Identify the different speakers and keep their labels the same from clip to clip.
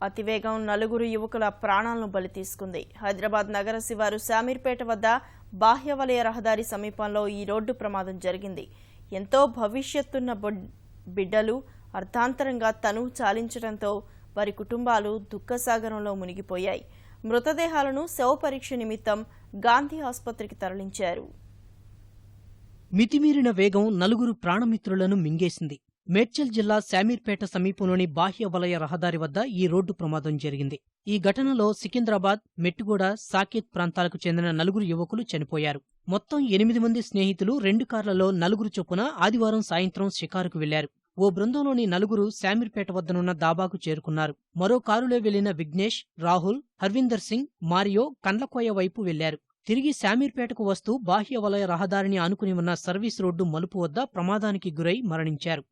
Speaker 1: అతివేగం నలుగురు యువకుల ప్రాణాలను బలి తీసుకుంది. హైదరాబాద్ నగర శివారు శామీర్పేట వద్ద బాహ్య వలయ రహదారి సమీపంలో ఈ రోడ్డు ప్రమాదం జరిగింది. ఎంతో భవిష్యత్తున్న బిడ్డలు అర్ధాంతరంగా తనువు చాలించడంతో వారి కుటుంబాలు దుఃఖసాగరంలో మునిగిపోయాయి. మృతదేహాలను శవ పరీక్ష నిమిత్తం గాంధీ ఆసుపత్రికి తరలించారు.
Speaker 2: మితిమీరిన వేగం నలుగురు ప్రాణమిత్రులను మింగేసింది. మేడ్చల్ జిల్లా శామీర్పేట సమీపంలోని బాహ్య వలయ రహదారి వద్ద ఈ రోడ్డు ప్రమాదం జరిగింది. ఈ ఘటనలో సికింద్రాబాద్, మెట్టుగూడ, సాకేత్ ప్రాంతాలకు చెందిన నలుగురు యువకులు చనిపోయారు. మొత్తం 8 మంది స్నేహితులు 2 కార్లలో నలుగురు చొప్పున ఆదివారం సాయంత్రం షికారుకు వెళ్లారు. ఓ బృందంలోని నలుగురు శామీర్పేట వద్దనున్న దాబాకు చేరుకున్నారు. మరో కారులో వెళ్లిన విఘ్నేష్, రాహుల్, హర్విందర్ సింగ్, మారియో కండ్లకోయ వైపు వెళ్లారు. తిరిగి శామీర్పేటకు వస్తూ బాహ్య వలయ రహదారిని ఆనుకుని ఉన్న సర్వీస్ రోడ్డు మలుపు వద్ద ప్రమాదానికి గురై మరణించారు.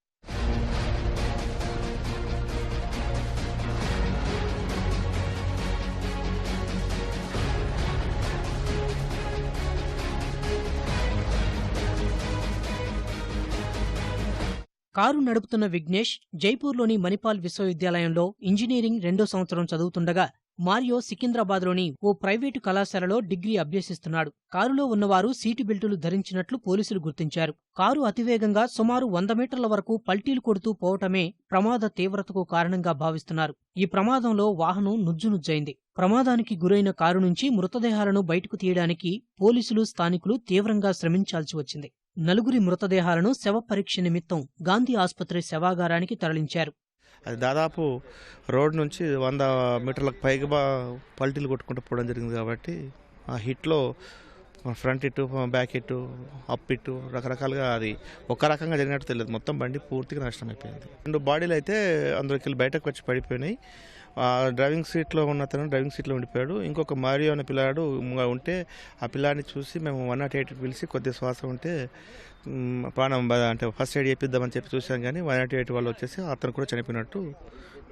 Speaker 2: కారు నడుపుతున్న విఘ్నేష్ జైపూర్లోని మణిపాల్ విశ్వవిద్యాలయంలో ఇంజనీరింగ్ 2వ సంవత్సరం చదువుతుండగా, మారియో సికింద్రాబాద్లోని ఓ ప్రైవేటు కళాశాలలో డిగ్రీ అభ్యసిస్తున్నాడు. కారులో ఉన్నవారు సీటు బెల్టులు ధరించినట్లు పోలీసులు గుర్తించారు. కారు అతివేగంగా సుమారు 100 మీటర్ల వరకు పల్టీలు కొడుతూ పోవటమే ప్రమాద తీవ్రతకు కారణంగా భావిస్తున్నారు. ఈ ప్రమాదంలో వాహనం నుజ్జునుజ్జైంది. ప్రమాదానికి గురైన కారు నుంచి మృతదేహాలను బయటకు తీయడానికి పోలీసులు, స్థానికులు తీవ్రంగా శ్రమించాల్సి వచ్చింది. నలుగురి మృతదేహాలను శవ పరీక్ష నిమిత్తం గాంధీ ఆసుపత్రి శవాగారానికి తరలించారు.
Speaker 3: అది దాదాపు రోడ్ నుంచి 100 మీటర్లకు పైగా పల్టీలు కొట్టుకుంటూ పోవడం జరిగింది. కాబట్టి ఆ హిట్లో front hit, back hit, up hit రకరకాలుగా అది ఒక రకంగా జరిగినట్టు తెలియదు. మొత్తం బండి పూర్తిగా నష్టం అయిపోయింది. 2 బాడీలు అయితే అందులోకి వెళ్ళి బయటకు వచ్చి పడిపోయినాయి. డ్రైవింగ్ సీట్లో ఉన్న అతను డ్రైవింగ్ సీట్లో ఉండిపోయాడు. ఇంకొక మారియో అనే పిల్లాడు ఉంటే ఆ పిల్లాడిని చూసి మేము 108 పిలిచి కొద్దిగా శ్వాస ఉంటే ప్రాణం అంటే ఫస్ట్ ఎయిడ్ చేపిద్దామని చెప్పి చూసాం. కానీ 108 వాళ్ళు వచ్చేసి అతను కూడా చనిపోయినట్టు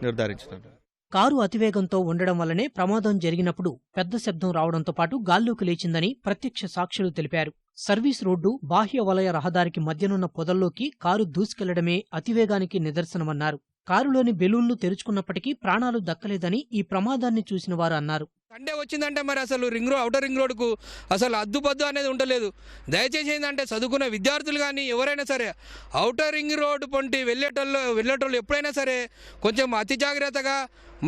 Speaker 3: నిర్ధారించినారు.
Speaker 2: కారు అతివేగంతో ఉండడం వల్లనే ప్రమాదం జరిగినప్పుడు పెద్ద శబ్దం రావడంతో పాటు గాల్లోకి లేచిందని ప్రత్యక్ష సాక్షులు తెలిపారు. సర్వీస్ రోడ్డు, బాహ్య వలయ రహదారికి మధ్యనున్న పొదల్లోకి కారు దూసుకెళ్లడమే అతివేగానికి నిదర్శనమన్నారు. కారులోని బెలూన్లు తెరుచుకున్నప్పటికీ ప్రాణాలు దక్కలేదని ఈ ప్రమాదాన్ని చూసిన వారు అన్నారు.
Speaker 4: సండే వచ్చిందంటే మరి అసలు ఔటర్ రింగ్ రోడ్కు అసలు అద్దుపద్దు అనేది ఉండలేదు. దయచేసి ఏంటంటే చదువుకున్న విద్యార్థులు కానీ ఎవరైనా సరే ఔటర్ రింగ్ రోడ్డు పొంటి వెళ్ళేటోళ్ళు ఎప్పుడైనా సరే కొంచెం అతి జాగ్రత్తగా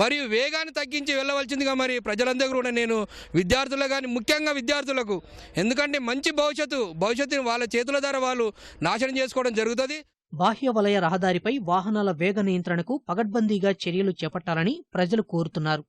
Speaker 4: మరియు వేగాన్ని తగ్గించి వెళ్ళవలసిందిగా మరి ప్రజలందరూ కూడా నేను విద్యార్థులకు కానీ ముఖ్యంగా విద్యార్థులకు, ఎందుకంటే మంచి భవిష్యత్తుని వాళ్ళ చేతుల ద్వారా వాళ్ళు నాశనం చేసుకోవడం జరుగుతుంది.
Speaker 2: బాహ్య వలయ రహదారిపై వాహనాల వేగ నియంత్రణకు పగడ్బందీగా చర్యలు చేపట్టాలని ప్రజలు కోరుతున్నారు.